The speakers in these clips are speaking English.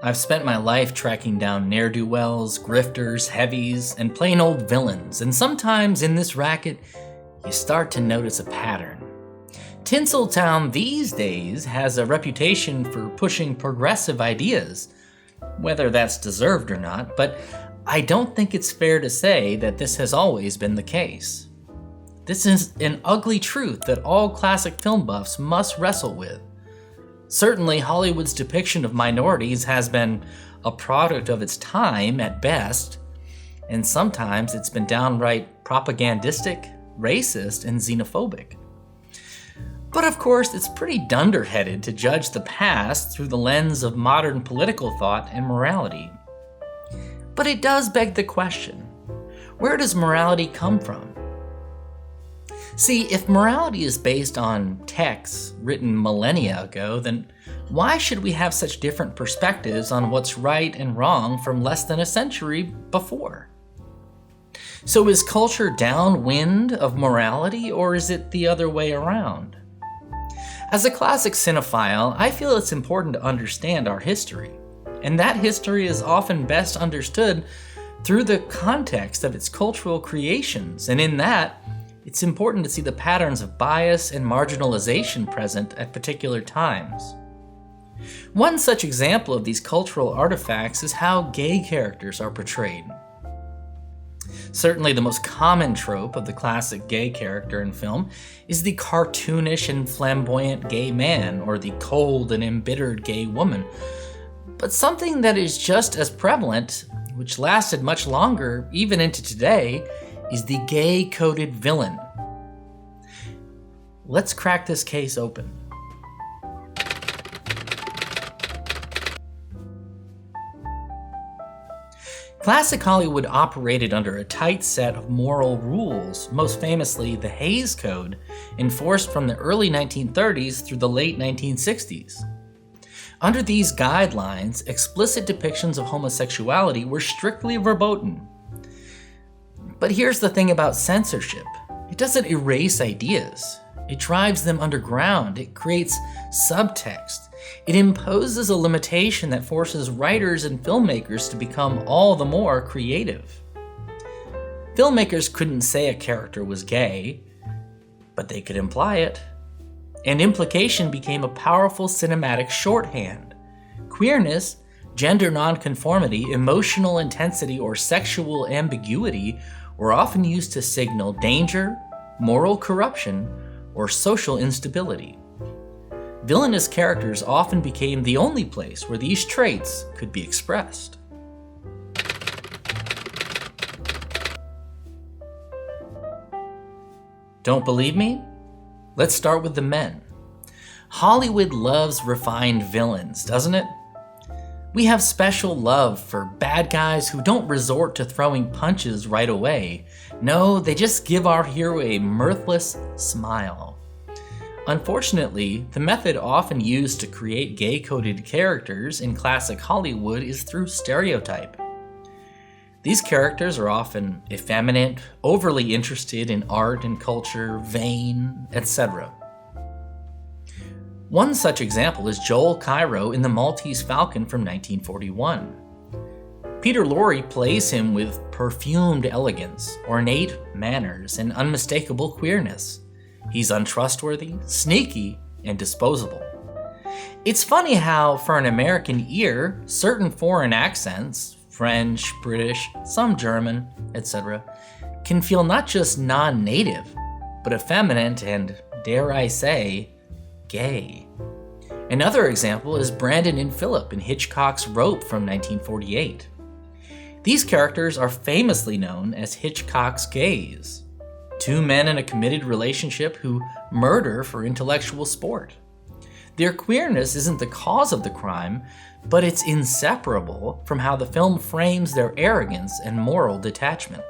I've spent my life tracking down ne'er-do-wells, grifters, heavies, and plain old villains, and sometimes in this racket, you start to notice a pattern. Tinseltown these days has a reputation for pushing progressive ideas, whether that's deserved or not, but I don't think it's fair to say that this has always been the case. This is an ugly truth that all classic film buffs must wrestle with. Certainly, Hollywood's depiction of minorities has been a product of its time at best, and sometimes it's been downright propagandistic, racist, and xenophobic. But of course, it's pretty dunderheaded to judge the past through the lens of modern political thought and morality. But it does beg the question, where does morality come from? See, if morality is based on texts written millennia ago, then why should we have such different perspectives on what's right and wrong from less than a century before? So is culture downwind of morality, or is it the other way around? As a classic cinephile, I feel it's important to understand our history, and that history is often best understood through the context of its cultural creations, and in that, it's important to see the patterns of bias and marginalization present at particular times. One such example of these cultural artifacts is how gay characters are portrayed. Certainly the most common trope of the classic gay character in film is the cartoonish and flamboyant gay man, or the cold and embittered gay woman. But something that is just as prevalent, which lasted much longer, even into today, is the gay-coded villain. Let's crack this case open. Classic Hollywood operated under a tight set of moral rules, most famously the Hays Code, enforced from the early 1930s through the late 1960s. Under these guidelines, explicit depictions of homosexuality were strictly verboten. But here's the thing about censorship. It doesn't erase ideas. It drives them underground. It creates subtext. It imposes a limitation that forces writers and filmmakers to become all the more creative. Filmmakers couldn't say a character was gay, but they could imply it. And implication became a powerful cinematic shorthand. Queerness, gender nonconformity, emotional intensity, or sexual ambiguity were often used to signal danger, moral corruption, or social instability. Villainous characters often became the only place where these traits could be expressed. Don't believe me? Let's start with the men. Hollywood loves refined villains, doesn't it? We have special love for bad guys who don't resort to throwing punches right away. No, they just give our hero a mirthless smile. Unfortunately, the method often used to create gay-coded characters in classic Hollywood is through stereotype. These characters are often effeminate, overly interested in art and culture, vain, etc. One such example is Joel Cairo in The Maltese Falcon from 1941. Peter Lorre plays him with perfumed elegance, ornate manners, and unmistakable queerness. He's untrustworthy, sneaky, and disposable. It's funny how, for an American ear, certain foreign accents, French, British, some German, etc., can feel not just non-native, but effeminate and, dare I say, gay. Another example is Brandon and Philip in Hitchcock's Rope from 1948. These characters are famously known as Hitchcock's gays, two men in a committed relationship who murder for intellectual sport. Their queerness isn't the cause of the crime, but it's inseparable from how the film frames their arrogance and moral detachment.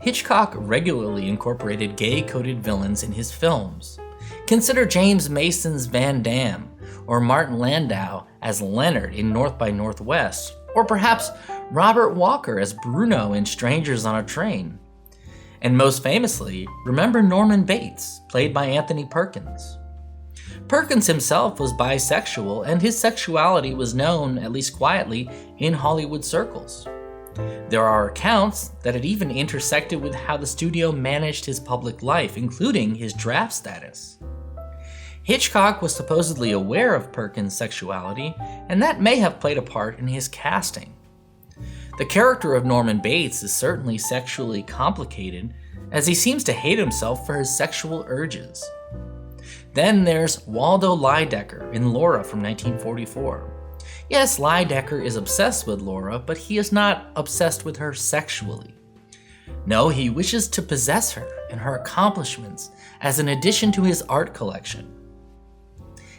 Hitchcock regularly incorporated gay-coded villains in his films. Consider James Mason's Van Damme, or Martin Landau as Leonard in North by Northwest, or perhaps Robert Walker as Bruno in Strangers on a Train. And most famously, remember Norman Bates, played by Anthony Perkins. Perkins himself was bisexual, and his sexuality was known, at least quietly, in Hollywood circles. There are accounts that it even intersected with how the studio managed his public life, including his draft status. Hitchcock was supposedly aware of Perkins' sexuality, and that may have played a part in his casting. The character of Norman Bates is certainly sexually complicated, as he seems to hate himself for his sexual urges. Then there's Waldo Lydecker in Laura from 1944. Yes, Lydecker is obsessed with Laura, but he is not obsessed with her sexually. No, he wishes to possess her and her accomplishments as an addition to his art collection.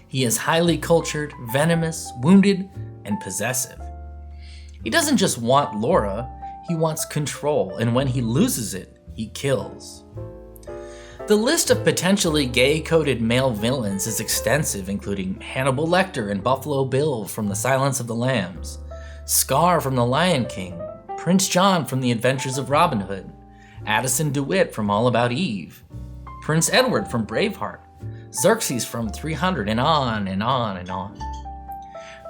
He is highly cultured, venomous, wounded, and possessive. He doesn't just want Laura, he wants control, and when he loses it, he kills. The list of potentially gay-coded male villains is extensive, including Hannibal Lecter and Buffalo Bill from The Silence of the Lambs, Scar from The Lion King, Prince John from The Adventures of Robin Hood, Addison DeWitt from All About Eve, Prince Edward from Braveheart, Xerxes from 300, and on and on and on.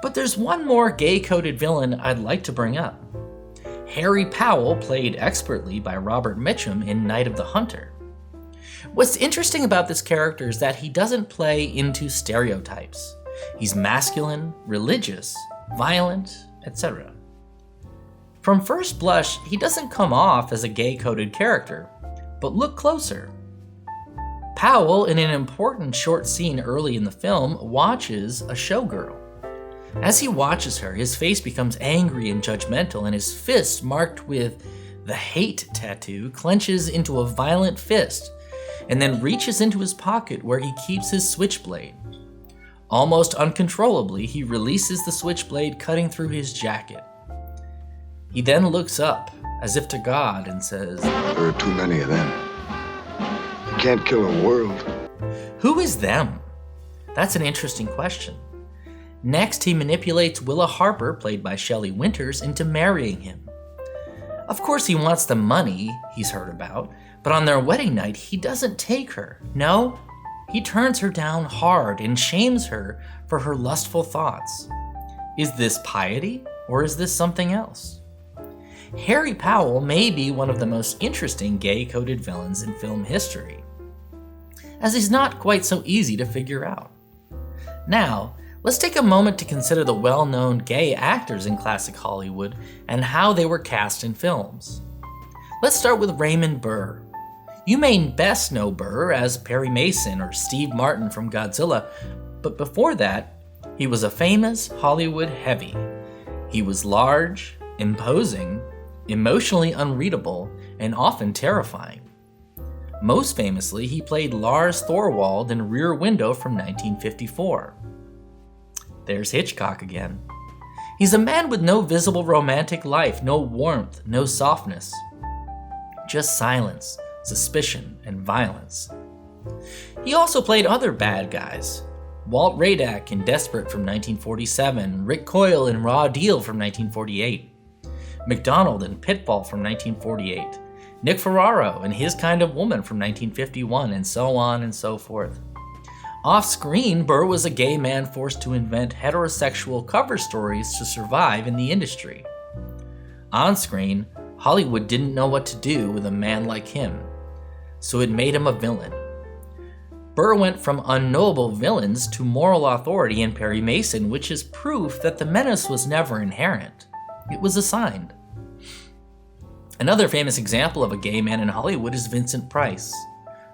But there's one more gay-coded villain I'd like to bring up. Harry Powell, played expertly by Robert Mitchum in Night of the Hunter. What's interesting about this character is that he doesn't play into stereotypes. He's masculine, religious, violent, etc. From first blush, he doesn't come off as a gay-coded character, but look closer. Powell, in an important short scene early in the film, watches a showgirl. As he watches her, his face becomes angry and judgmental, and his fist, marked with the hate tattoo, clenches into a violent fist, and then reaches into his pocket where he keeps his switchblade. Almost uncontrollably, he releases the switchblade, cutting through his jacket. He then looks up, as if to God, and says, "There are too many of them. You can't kill a world." Who is them? That's an interesting question. Next, he manipulates Willa Harper, played by Shelley Winters, into marrying him. Of course, he wants the money he's heard about, but on their wedding night, he doesn't take her. No, he turns her down hard and shames her for her lustful thoughts. Is this piety, or is this something else? Harry Powell may be one of the most interesting gay-coded villains in film history, as he's not quite so easy to figure out. Now, let's take a moment to consider the well-known gay actors in classic Hollywood and how they were cast in films. Let's start with Raymond Burr. You may best know Burr as Perry Mason or Steve Martin from Godzilla, but before that, he was a famous Hollywood heavy. He was large, imposing, emotionally unreadable, and often terrifying. Most famously, he played Lars Thorwald in Rear Window from 1954. There's Hitchcock again. He's a man with no visible romantic life, no warmth, no softness. Just silence, suspicion, and violence. He also played other bad guys. Walt Radak in Desperate from 1947, Rick Coyle in Raw Deal from 1948, McDonald in Pitfall from 1948, Nick Ferraro in His Kind of Woman from 1951, and so on and so forth. Off-screen, Burr was a gay man forced to invent heterosexual cover stories to survive in the industry. On-screen, Hollywood didn't know what to do with a man like him, so it made him a villain. Burr went from unknowable villains to moral authority in Perry Mason, which is proof that the menace was never inherent. It was assigned. Another famous example of a gay man in Hollywood is Vincent Price.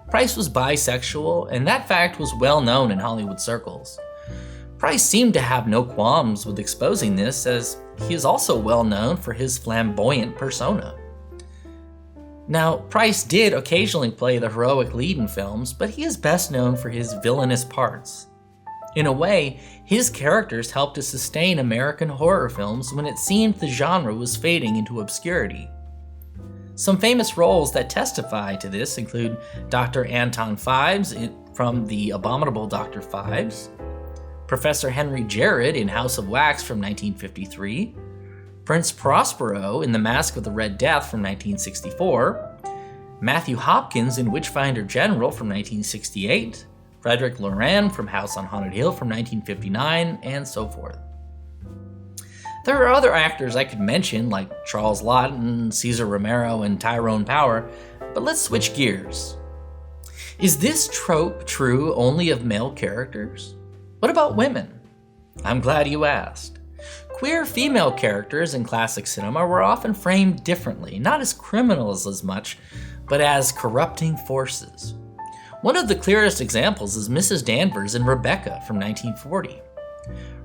Price was bisexual, and that fact was well known in Hollywood circles. Price seemed to have no qualms with exposing this, as he is also well known for his flamboyant persona. Now, Price did occasionally play the heroic lead in films, but he is best known for his villainous parts. In a way, his characters helped to sustain American horror films when it seemed the genre was fading into obscurity. Some famous roles that testify to this include Dr. Anton Phibes from The Abominable Dr. Phibes, Professor Henry Jared in House of Wax from 1953, Prince Prospero in The Mask of the Red Death from 1964, Matthew Hopkins in Witchfinder General from 1968, Frederick Loren from House on Haunted Hill from 1959, and so forth. There are other actors I could mention, like Charles Laughton, Cesar Romero, and Tyrone Power, but let's switch gears. Is this trope true only of male characters? What about women? I'm glad you asked. Queer female characters in classic cinema were often framed differently, not as criminals as much, but as corrupting forces. One of the clearest examples is Mrs. Danvers in Rebecca from 1940.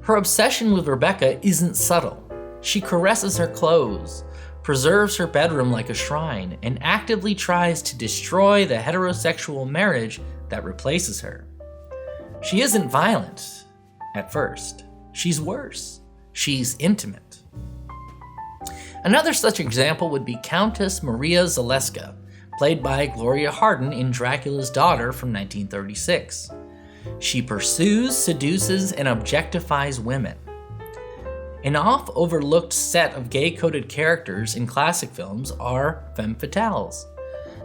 Her obsession with Rebecca isn't subtle. She caresses her clothes, preserves her bedroom like a shrine, and actively tries to destroy the heterosexual marriage that replaces her. She isn't violent at first. She's worse. She's intimate. Another such example would be Countess Maria Zaleska, played by Gloria Hardin in Dracula's Daughter from 1936. She pursues, seduces, and objectifies women. An oft-overlooked set of gay-coded characters in classic films are femme fatales.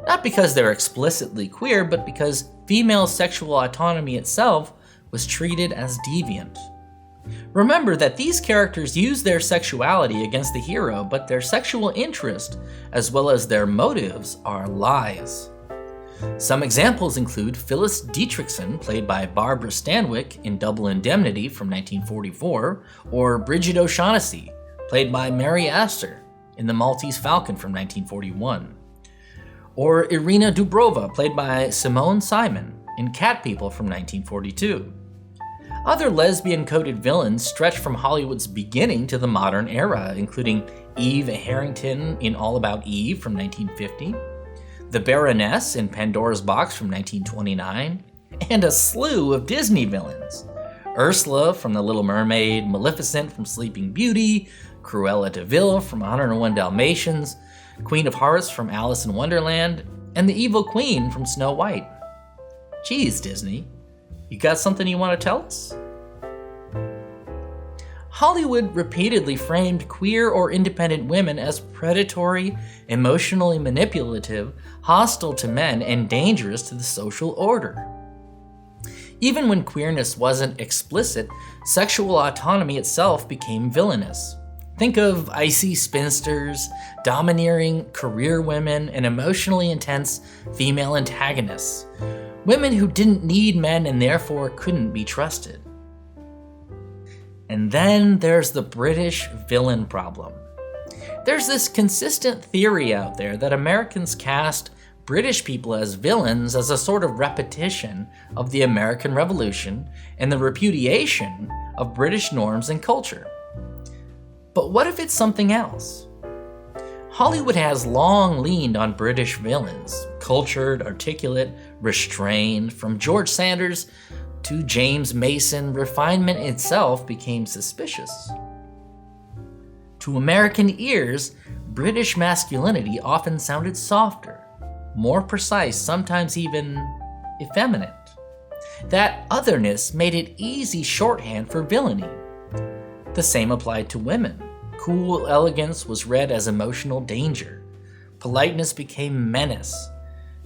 Not because they're explicitly queer, but because female sexual autonomy itself was treated as deviant. Remember that these characters use their sexuality against the hero, but their sexual interest, as well as their motives, are lies. Some examples include Phyllis Dietrichson, played by Barbara Stanwyck in Double Indemnity from 1944, or Bridget O'Shaughnessy, played by Mary Astor in The Maltese Falcon from 1941, or Irina Dubrova, played by Simone Simon in Cat People from 1942. Other lesbian-coded villains stretch from Hollywood's beginning to the modern era, including Eve Harrington in All About Eve from 1950, the Baroness in Pandora's Box from 1929, and a slew of Disney villains. Ursula from The Little Mermaid, Maleficent from Sleeping Beauty, Cruella de Vil from 101 Dalmatians, Queen of Hearts from Alice in Wonderland, and the Evil Queen from Snow White. Geez, Disney, you got something you want to tell us? Hollywood repeatedly framed queer or independent women as predatory, emotionally manipulative, hostile to men, and dangerous to the social order. Even when queerness wasn't explicit, sexual autonomy itself became villainous. Think of icy spinsters, domineering career women, and emotionally intense female antagonists. Women who didn't need men and therefore couldn't be trusted. And then there's the British villain problem. There's this consistent theory out there that Americans cast British people as villains as a sort of repetition of the American Revolution and the repudiation of British norms and culture. But what if it's something else? Hollywood has long leaned on British villains, cultured, articulate, restrained. From George Sanders to James Mason, refinement itself became suspicious. To American ears, British masculinity often sounded softer, more precise, sometimes even effeminate. That otherness made it easy shorthand for villainy. The same applied to women. Cool elegance was read as emotional danger. Politeness became menace.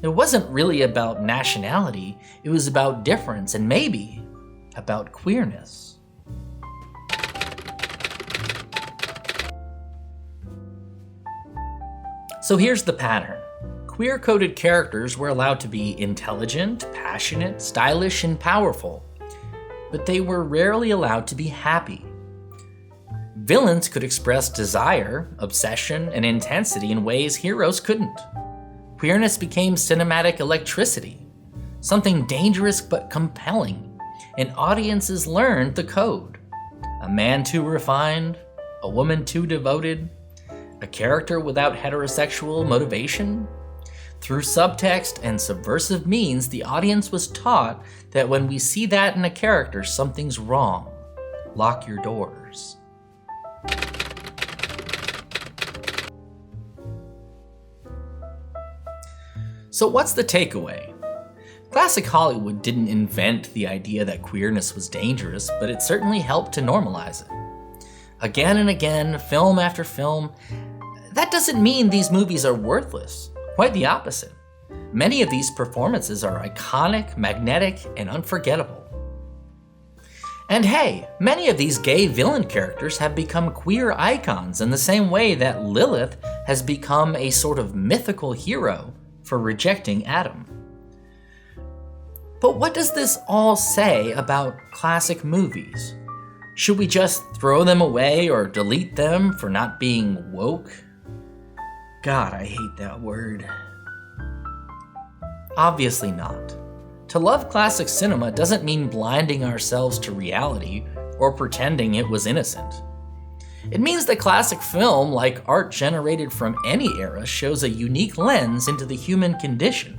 It wasn't really about nationality, it was about difference and maybe about queerness. So here's the pattern. Queer-coded characters were allowed to be intelligent, passionate, stylish, and powerful, but they were rarely allowed to be happy. Villains could express desire, obsession, and intensity in ways heroes couldn't. Queerness became cinematic electricity, something dangerous but compelling, and audiences learned the code. A man too refined, a woman too devoted, a character without heterosexual motivation. Through subtext and subversive means, the audience was taught that when we see that in a character, something's wrong. Lock your doors. So what's the takeaway? Classic Hollywood didn't invent the idea that queerness was dangerous, but it certainly helped to normalize it. Again and again, film after film. That doesn't mean these movies are worthless. Quite the opposite. Many of these performances are iconic, magnetic, and unforgettable. And hey, many of these gay villain characters have become queer icons in the same way that Lilith has become a sort of mythical hero for rejecting Adam. But what does this all say about classic movies? Should we just throw them away or delete them for not being woke? God, I hate that word. Obviously not. To love classic cinema doesn't mean blinding ourselves to reality or pretending it was innocent. It means that classic film, like art generated from any era, shows a unique lens into the human condition.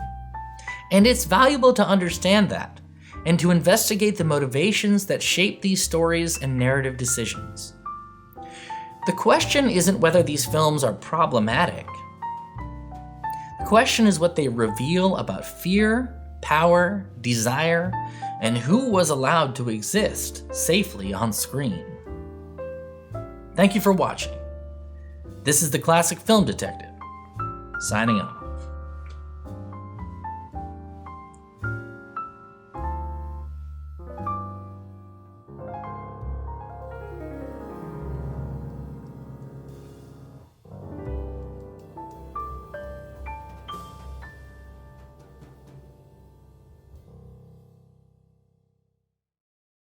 And it's valuable to understand that, and to investigate the motivations that shape these stories and narrative decisions. The question isn't whether these films are problematic. The question is what they reveal about fear, power, desire, and who was allowed to exist safely on screen. Thank you for watching. This is the Classic Film Detective, signing off.